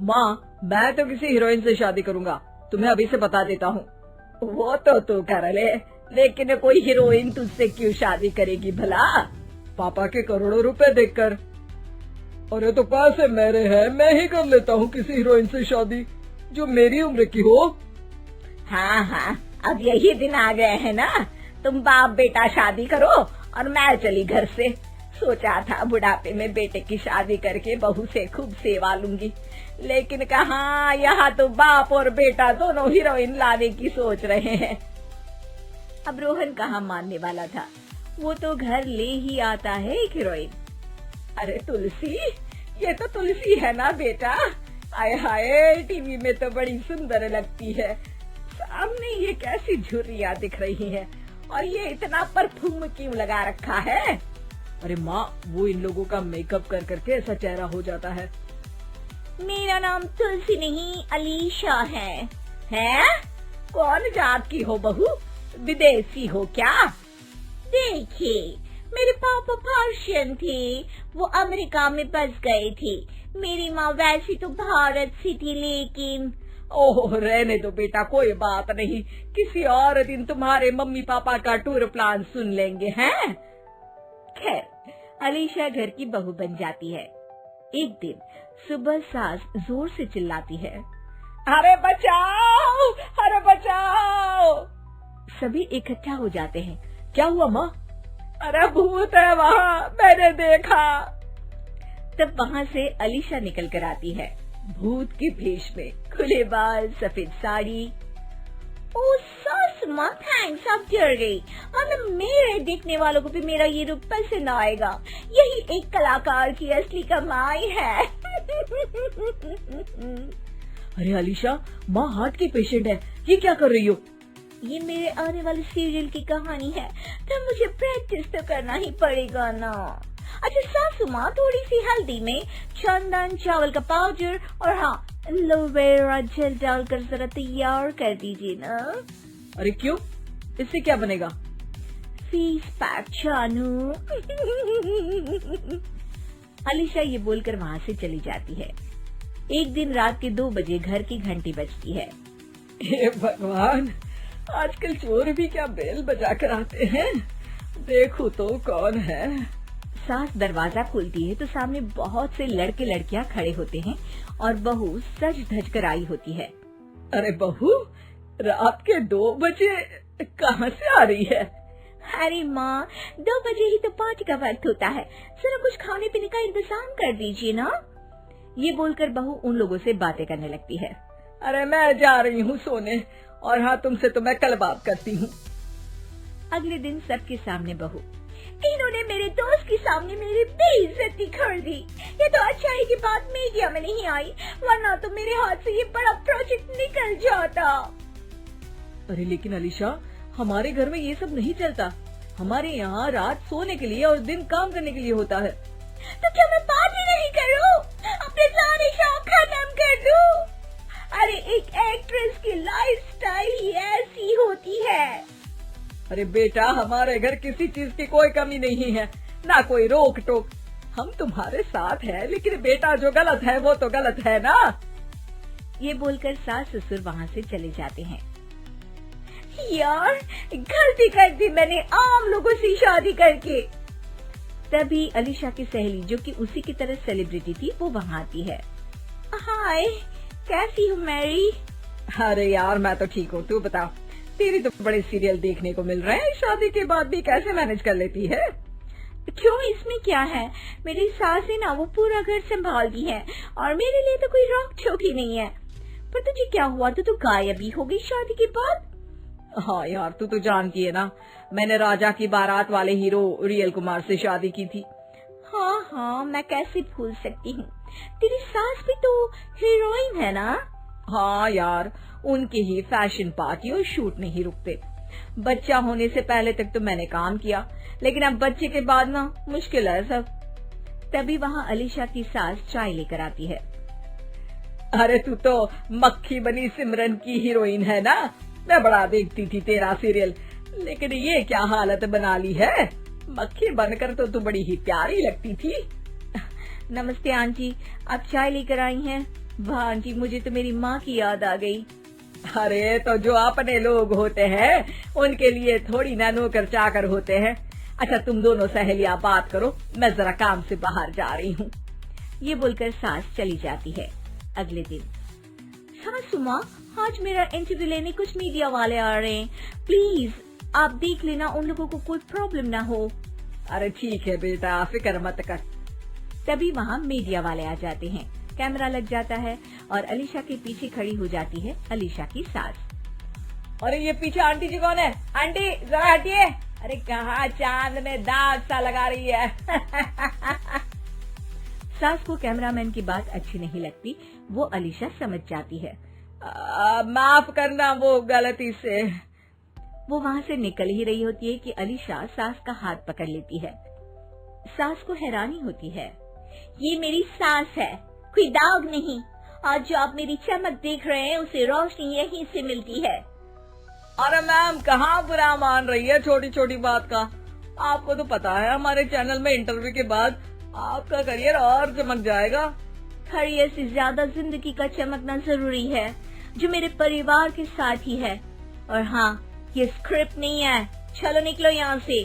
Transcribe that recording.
माँ, मैं तो किसी हीरोइन से शादी करूंगा, तुम्हें अभी से बता देता हूँ। वो तो तू कर ले, लेकिन कोई हीरोइन तुझसे क्यों शादी करेगी भला? पापा के करोड़ों रुपए देखकर। अरे तो पैसे मेरे हैं, मैं ही कर लेता हूँ किसी हीरोइन से शादी जो मेरी उम्र की हो। हाँ हाँ, अब यही दिन आ गए हैं ना, तुम बाप बेटा शादी करो और मैं चली घर से। सोचा था बुढ़ापे में बेटे की शादी करके बहू से खूब सेवा लूंगी, लेकिन कहाँ, यहाँ तो बाप और बेटा दोनों हीरोइन लाने की सोच रहे हैं। अब रोहन कहाँ मानने वाला था, वो तो घर ले ही आता है एक हीरोइन। अरे तुलसी, ये तो तुलसी है ना बेटा? आए हाय, टीवी में तो बड़ी सुंदर लगती है, सामने ये कैसी झुर्रियाँ दिख रही है, और ये इतना परफ्यूम क्यों लगा रखा है? अरे माँ, वो इन लोगों का मेकअप कर करके ऐसा चेहरा हो जाता है। मेरा नाम तुलसी नहीं अलीशा है। हैं? कौन जात की हो बहू? विदेशी हो क्या? देखिए, मेरे पापा पर्शियन थे, वो अमेरिका में बस गए थे। मेरी माँ वैसी तो भारत से थी, लेकिन ओह, रहने दो बेटा, कोई बात नहीं, किसी और दिन तुम्हारे मम्मी पापा का टूर प्लान सुन लेंगे हैं। खैर, अलीशा घर की बहू बन जाती है। एक दिन सुबह सास जोर से चिल्लाती है, अरे बचाओ, अरे बचाओ। सभी इकट्ठा हो जाते हैं। क्या हुआ माँ? अरे भूत है वहाँ, मैंने देखा। तब वहाँ से अलीशा निकल कर आती है, भूत के भेष में, खुले बाल, सफेद साड़ी। ओ सास माँ, थैंक्स, आप डर गई, वरना मेरे देखने वालों को भी मेरा ये रूप पसंद आएगा। यही एक कलाकार की असली कमाई है। अरे अलीशा, माँ हार्ट की पेशेंट है, ये क्या कर रही हो? ये मेरे आने वाले सीरियल की कहानी है, तो मुझे प्रैक्टिस तो करना ही पड़ेगा ना। अच्छा सासू माँ, थोड़ी सी हल्दी में चंदन, चावल का पाउडर और हाँ, एलोवेरा जेल डालकर जरा तैयार कर दीजिए ना। अरे क्यों, इससे क्या बनेगा? फेस पैक जानू। अलीशा ये बोलकर वहाँ से चली जाती है। एक दिन रात के 2 बजे घर की घंटी बजती है। हे भगवान, आजकल चोर भी क्या बेल बजा कर आते हैं, देखो तो कौन है। सास दरवाजा खोलती है तो सामने बहुत से लड़के लड़कियां खड़े होते हैं और बहू सज धज कर आई होती है। अरे बहू, रात के 2 बजे कहाँ से आ रही है? अरे माँ, 2 बजे ही तो पार्टी का वक्त होता है, जरा कुछ खाने पीने का इंतजाम कर दीजिए ना। ये बोलकर बहू उन लोगों से बातें करने लगती है। अरे मैं जा रही हूँ सोने, और हाँ, तुमसे तो मैं कल बात करती हूँ। अगले दिन सबके सामने बहू, इन्होंने मेरे दोस्त के सामने मेरी बेइज्जती कर दी। ये तो अच्छा है कि बात मीडिया में नहीं आई, वरना तो मेरे हाथ से ये बड़ा प्रोजेक्ट निकल जाता। अरे लेकिन अलीशा, हमारे घर में ये सब नहीं चलता, हमारे यहाँ रात सोने के लिए और दिन काम करने के लिए होता है। तो क्या मैं पार्टी नहीं करूँ, अपने सारे शौक खत्म कर दूँ? अरे एक एक्ट्रेस की लाइफस्टाइल ही ऐसी होती है। अरे बेटा, हमारे घर किसी चीज की कोई कमी नहीं है, ना कोई रोक टोक, हम तुम्हारे साथ हैं, लेकिन बेटा जो गलत है वो तो गलत है ना। ये बोलकर सास ससुर वहाँ से चले जाते हैं। यार, गलती कर दी मैंने आम लोगों से शादी करके। तभी अलीशा की सहेली, जो कि उसी की तरह सेलिब्रिटी थी, वो वहाँ आती है। हाय, कैसी हो मैरी? अरे यार, मैं तो ठीक हूँ, तू बता, तेरी तो बड़े सीरियल देखने को मिल रहे हैं, शादी के बाद भी कैसे मैनेज कर लेती है? क्यों, इसमें क्या है, मेरी सास है ना, वो पूरा घर संभालती है और मेरे लिए तो कोई रोक टोक ही नहीं है। पर तुझे क्या हुआ, तू गायब ही हो गई शादी के बाद? हाँ यार, तू तो जानती है ना, मैंने राजा की बारात वाले हीरो रियल कुमार से शादी की थी। हाँ हाँ, मैं कैसे भूल सकती हूँ, तेरी सास भी तो हीरोइन है ना? हाँ यार, उनके ही फैशन पार्टी और शूट नहीं रुकते। बच्चा होने से पहले तक तो मैंने काम किया, लेकिन अब बच्चे के बाद ना मुश्किल है सब। तभी वहाँ अलीशा की सास चाय लेकर आती है। अरे तू तो मक्खी बनी सिमरन की हीरोइन है ना, मैं बड़ा देखती थी तेरा सीरियल, लेकिन ये क्या हालत बना ली है, मक्खी बनकर तो तू बड़ी ही प्यारी लगती थी। नमस्ते आंटी, आप चाय लेकर आई हैं? वाह आंटी, मुझे तो मेरी माँ की याद आ गई। अरे तो जो अपने लोग होते हैं उनके लिए थोड़ी ना नौकर चाकर होते हैं। अच्छा तुम दोनों सहेलियां बात करो, मैं जरा काम से बाहर जा रही हूँ। ये बोलकर सास चली जाती है। अगले दिन, सासू माँ, आज मेरा इंटरव्यू लेने कुछ मीडिया वाले आ रहे हैं, प्लीज आप देख लेना उन लोगों को कोई प्रॉब्लम ना हो। अरे ठीक है बेटा, फिक्र मत कर। तभी वहाँ मीडिया वाले आ जाते हैं। कैमरा लग जाता है और अलीशा के पीछे खड़ी हो जाती है अलीशा की सास। अरे ये पीछे आंटी जी कौन है? आंटी जरा हटिए। अरे कहाँ चांद में दाग सा लगा रही है। सास को कैमरामैन की बात अच्छी नहीं लगती, वो अलीशा समझ जाती है। माफ करना वो गलती से। वो वहाँ से निकल ही रही होती है कि अलीशा सास का हाथ पकड़ लेती है। सास को हैरानी होती है, ये मेरी सास है, कोई दाग नहीं। आज जो आप मेरी चमक देख रहे हैं उसे रोशनी यहीं से मिलती है। अरे मैम कहाँ बुरा मान रही है छोटी छोटी बात का। आपको तो पता है हमारे चैनल में इंटरव्यू के बाद आपका करियर और चमक जाएगा। करियर से ज्यादा जिंदगी का चमकना जरूरी है, जो मेरे परिवार के साथ ही है। और हाँ, ये स्क्रिप्ट नहीं है, चलो निकलो यहाँ से।